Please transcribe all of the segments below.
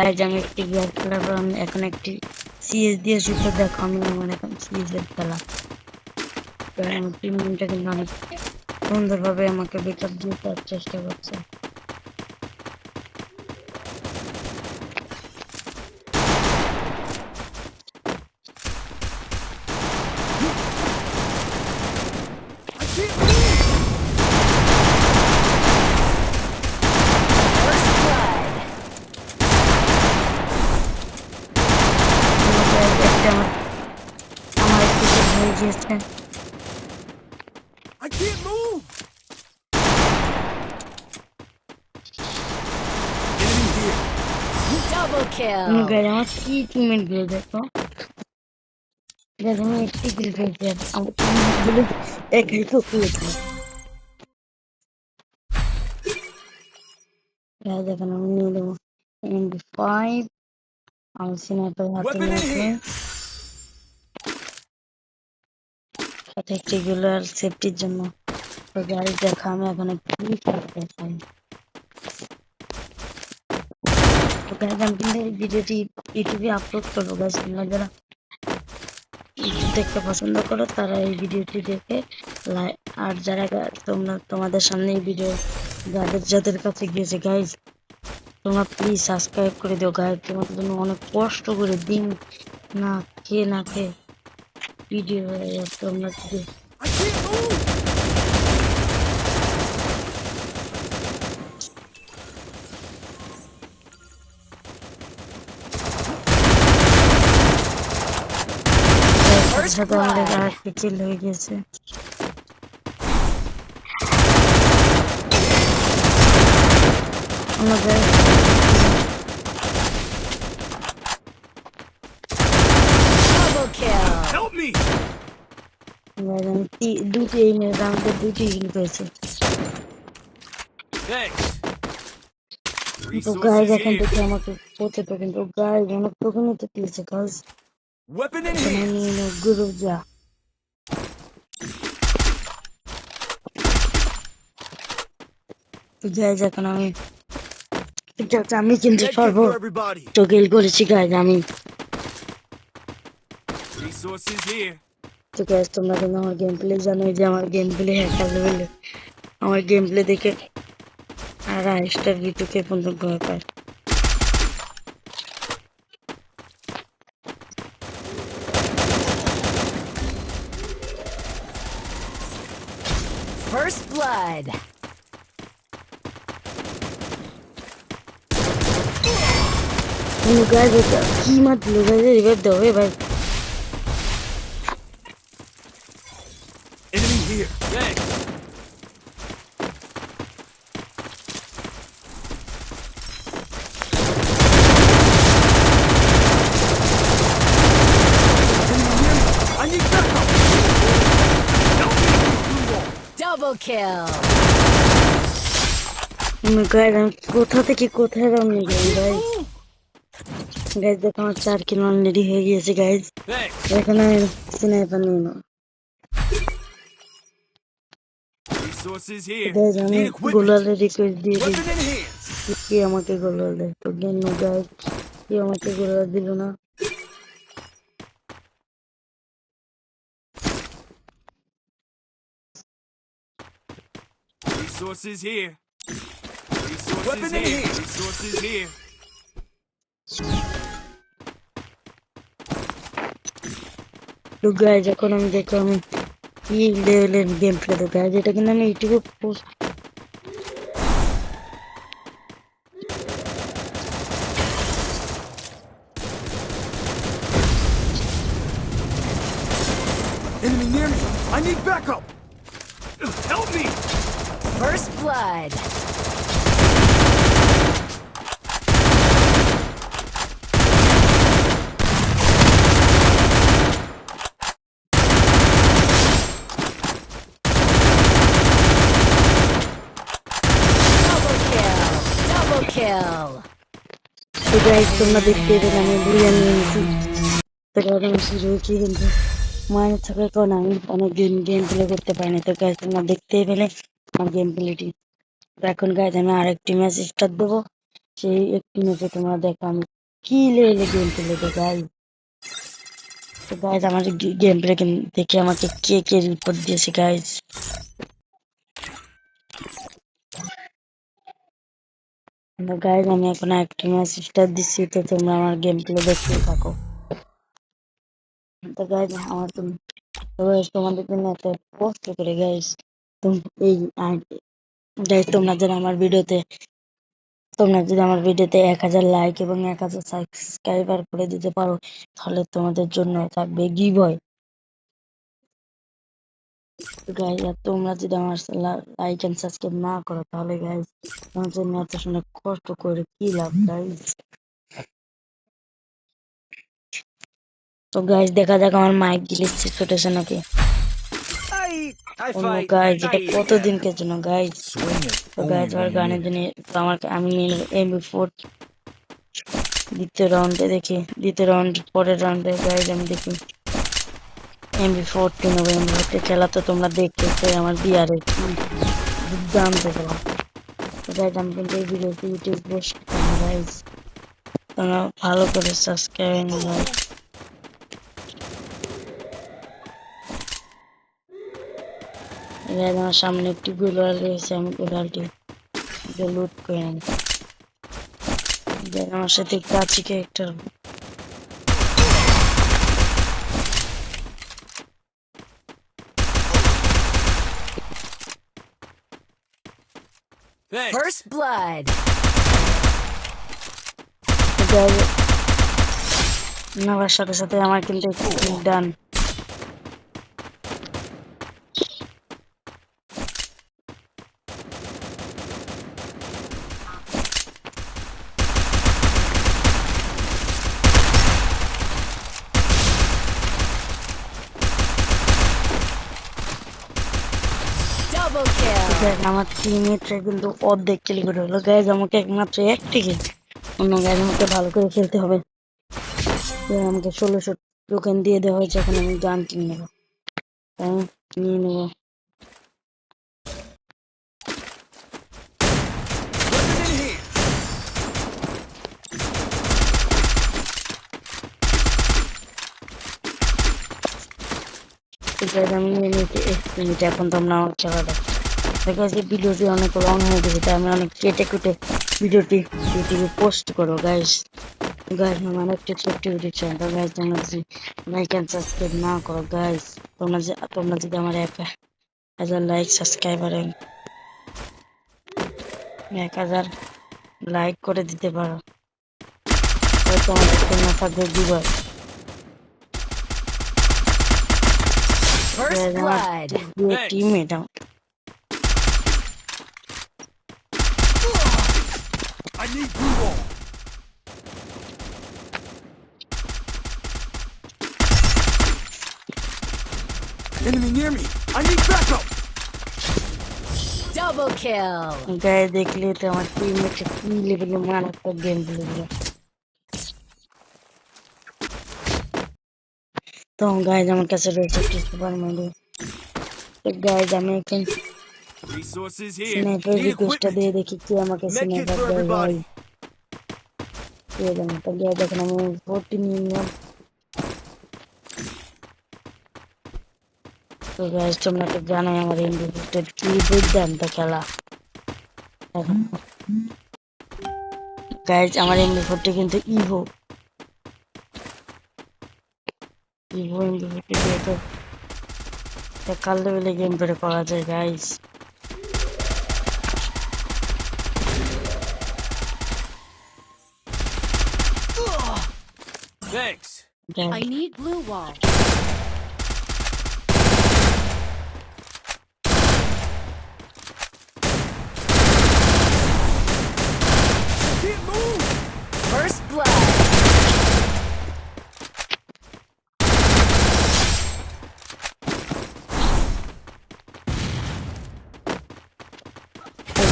আজ আমি একটি গিয়ার খেলার পর আমি এখন একটি সিএস দিয়েছি, তো দেখো আমি আমার এখন সিএস এর খেলা। তো আমার টিমটা কিন্তু অনেক সুন্দরভাবে আমাকে ব্যাকআপ দিয়ে দেওয়ার চেষ্টা করছে। একটা আমার একটু হয়ে গিয়েছে। I can't move. Enemy here. Double kill. আমার কি টিমমেট গুলো দেখো, আমি একটি কিল পেয়েছি আর আমার টিমমেট গুলো একাই তো পেয়েছি। এখন আমি নিয়ে দেবো MP5 আমার স্নাইপার হাতে Weapon in নিয়েছে, hand. সাথে একটি রেগুলার সেফটির জন্য। তো গাড়ি দেখা আমি এখন একটু করতে চাই। তো গাইজ আমি কিন্তু এই ভিডিওটি ইউটিউবে আপলোড করবো গাইজ, তোমরা যারা ইউটিউব দেখতে পছন্দ করো তারা এই ভিডিওটি দেখে আর যারা তোমাদের সামনে এই ভিডিও যাদের কাছে গিয়েছে গাইজ, তোমরা প্লিজ সাবস্ক্রাইব করে দিও গাইজ। তোমাদের জন্য অনেক কষ্ট করে দিন না খেয়ে ভিডিও হয়ে যাচ্ছে। তোমরা যদি I can't move. সাথে আমাদের আরেকটি কিল হয়ে গেছে। আমাদের Double kill. Help me. দুটি এই মেয়েরা আমাদের দুটি কিল পেয়েছে। Thanks. তো গাইজ Resources এখান here. থেকে আমাকে পৌঁছাতে কিন্তু গাইজ অনেক প্রথমে তো পেয়েছে গাইজ। Weapon in এখন hand. আমি গুরু যা তো গাইজ এখন আমি কিন্তু Med kit for everybody. কিল করেছি গাইজ আমি। Resources here. তো গাইজ তোমরা কিন্তু আমার গেম প্লে জানো যে আমার গেম প্লে হ্যাকার লেভেলে, আমার গেম প্লে দেখে আর স্টার ভিডিওকে পর্যন্ত ভয় পায়। First blood. গাইজ কি মার দিল গাইজ, রিভাইভ দাও ভাই। Enemy here. Thanks. I need backup. Help me. Blue wall. Double kill. Guys আমি কোথা থেকে কোথায় রাউন্ড গেলাম গাইজ। গাইজ দেখো আমার 4 কিল অলরেডি হয়ে গিয়েছে গাইজ। Thanks. এখানে স্নাইপার নিয়ে নাও Resources here. গাইজ। আমি Need equipment. গোলালে রিকোয়েস্ট দিয়ে দিই Weapon in hands. কে আমাকে গোলাল দেয়, তো গেল গাইজ কে আমাকে গোলাল দিল না। Resources here. Resources here. Resources here. তো গাইজ এখন আমি দেখো আমি কি লেভেলের গেম প্লে। তো গাইজ এটা কিন্তু আমি ইউটিউবে post Enemy near me. I need backup. Help me. First blood. Double kill. Double kill. তো গাইজ তোমরা দেখতে পেলে আমি বুড়িয়া নিয়ে নিয়েছি। তো গাইজ আমি শুরু কি কিন্তু মায়ের থাকার কারণে আমি অনেক গেম প্লে করতে পারি না। তো গাইজ তোমরা দেখতেই পেলে আমার গেম প্লেটি। তো এখন গাইজ আমি আরেকটি ম্যাচ স্টার্ট দেবো, সেই একটি ম্যাচে তোমরা দেখো আমি কি লেভেলে গেম খেলেছি গাইজ। তো গাইজ আমার গেম প্লে দেখে আমাকে কে কে রিপোর্ট দিয়েছে গাইজ। গাইজ আমি এখন একটা ম্যাচ স্টার্ট দিচ্ছি, তো তোমরা আমার গেম প্লে দেখতেই থাকো। তো গাইজ আমার তোমাদের জন্য একটা কষ্ট করে গাইজ এই গাইজ তোমরা যদি আমার ভিডিওতে 1000 লাইক এবং 1000 সাবস্ক্রাইবার করে দিতে পারো, তাহলে তোমাদের জন্য থাকবে গিভওয়ে গাইজ। আর তোমরা যদি আমার লাইক এন্ড সাবস্ক্রাইব না করো, তাহলে গাইজ তোমার জন্য এত সুন্দর কষ্ট করে কি লাভ গাইজ। তো গাইজ দেখা যাক আমার মাইক গ্লিচ ছুটেছে নাকি। I অন্য fight. গাইজ I এটা eat কতদিনকে জন্য গাইজ। Swing it. তো Only গাইজ আমার when you গানের need জন্য it. তো আমি নিয়ে নেবো MP4 দ্বিতীয় রাউন্ডে। দেখি দ্বিতীয় রাউন্ড পরের রাউন্ডে গাইজ আমি দেখি MP40 নেবো। MP40 খেলা তো তোমরা দেখতেছো আমার বিয়ারের কি দুর্দান্ত খেলা। তো গাইজ আমি কিন্তু এই ভিডিওতে ইউটিউব পোস্ট করবো গাইজ, তোমরা ভালো করে সাবস্ক্রাইব গাইজ। গাইজ আমার সামনে একটি গুলাল রয়েছে, আমি গুলালটি লুট করে নিই। গাইজ আমার সাথে একটু আছে ক্যারেক্টার। Thanks. First blood. নেওয়ার সাথে সাথে আমার কিন্তু ডান। Double kill. আমার টিমমেটরা কিন্তু অর্ধেক কিল করে হলো গাইজ, আমাকে একমাত্র একটি কিল। অন্য গাইজ আমাকে ভালো করে খেলতে হবে। তো আমাকে 1600 টোকেন দিয়ে দেওয়া হয়েছে, এখন আমি গান কিনে নেবো, তাই নিয়ে নেবো। Weapon in hand. ঠিক আছে আমি নিয়ে নিয়েছি 1 মিনিট। এখন তোমরা আমার খেলা দেখো। দেখা যাচ্ছে ভিডিওটি অনেক লং হয়ে গেছে, তাই আমি অনেক কেটে কেটে ভিডিওটি ইউটিউবে পোস্ট করো গাইজ। গাইজ আমার একটি ছোট্ট ভিডিও চ্যানেল গাইজ, তোমরা যদি লাইক এন্ড সাবস্ক্রাইব না করো গাইজ, তোমরা যদি আমার 1000 লাইক সাবস্ক্রাইবার 1000 লাইক করে দিতে পারো, তাহলে তোমাদের জন্য থাকবে গিভওয়ে। First আমার blood. Teammate I need blue wall. Enemy near me. I need backup. Double kill. গায়ে দেখলে তো আমার টিমমেটে কি লেভেলে মারাত্মক গেম প্লে গুলো। তো গাইজ আমার কাছে রয়েছে একটি সুপার মেডি। তো গাইজ আমি এখন Resources here. স্নাইপার Need রিকোয়েস্টটা দিয়ে equipment. দেখি কি আমাকে Medkit স্নাইপার for দেয় ভাই। everybody. পেয়ে যাবো। তো গাইজ এখন আমি 40 নিয়ে নিলাম। তো গাইজ তোমরা তো জানোই আমার ইন্ডিভিজুয়াল কি দুর্দান্ত খেলা। গাইজ আমার MP40 কিন্তু ইভো MP40 দিয়ে তো কাল লেভেলে গেম প্লে করা যায় guys. Thanks. I need blue wall. Can't move. First blood.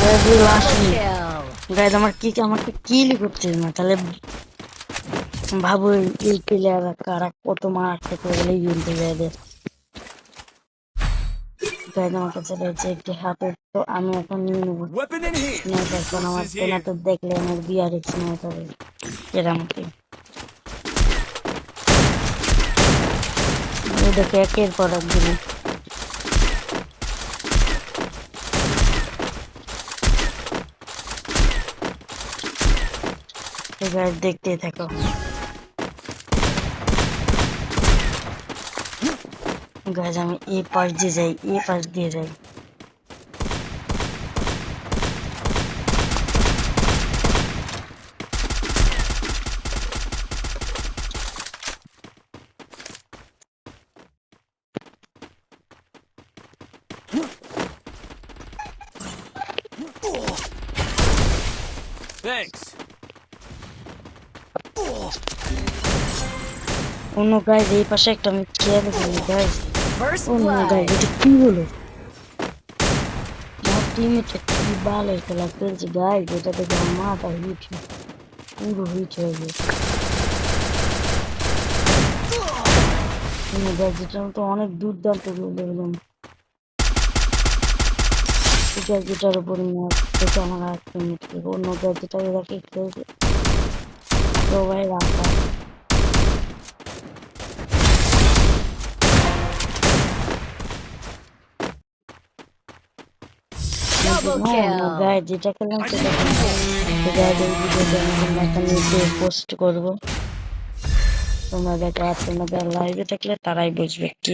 Double kill. Guys আমাকে কিল করছে না, তাহলে ভাবো এই প্লেয়ার কারা কত মারাত্মক লেভেলে গেম প্লে দেয়। গাইজ আমার কাছে রয়েছে একটি হাতের, তো আমি এখন নিয়ে নেবো Weapon in hand. স্নাইপার, কারণ আমার Resources তোলা here. তো দেখলে আমার বিয়ার স্নাইপার কেরামতি। দেখে একের পর এক দিন দেখতেই থাকো। গাইজ আমি এই পাশ দিয়ে যাই, এই পাশ দিয়ে যাই। Thanks. অন্য গাইজ এই পাশে একটা আমি খেয়াল করি গাইজ। First অন্য গাইজ blood. এটা কি হলো? আমার টিমমেটটা কি বালের খেলা খেলছে গাইজ, এটা দেখে আমার মাথা হিট পুরো হিট হয়ে গেছে। অন্য গাইজ এটা তো অনেক দুর্দান্ত দেখলাম, যেটার উপর দেখে আমার আর টিমমেটকে অন্য গাইজ যেটা এরাকে খেলছে সবাই রাখা। Double গায়ে kill. যেটা খেলাম I সেটা need ভিডিওতে পোস্ট করবো। তোমরা দেখো, আর তোমরা লাইভে থাকলে তারাই বুঝবে কি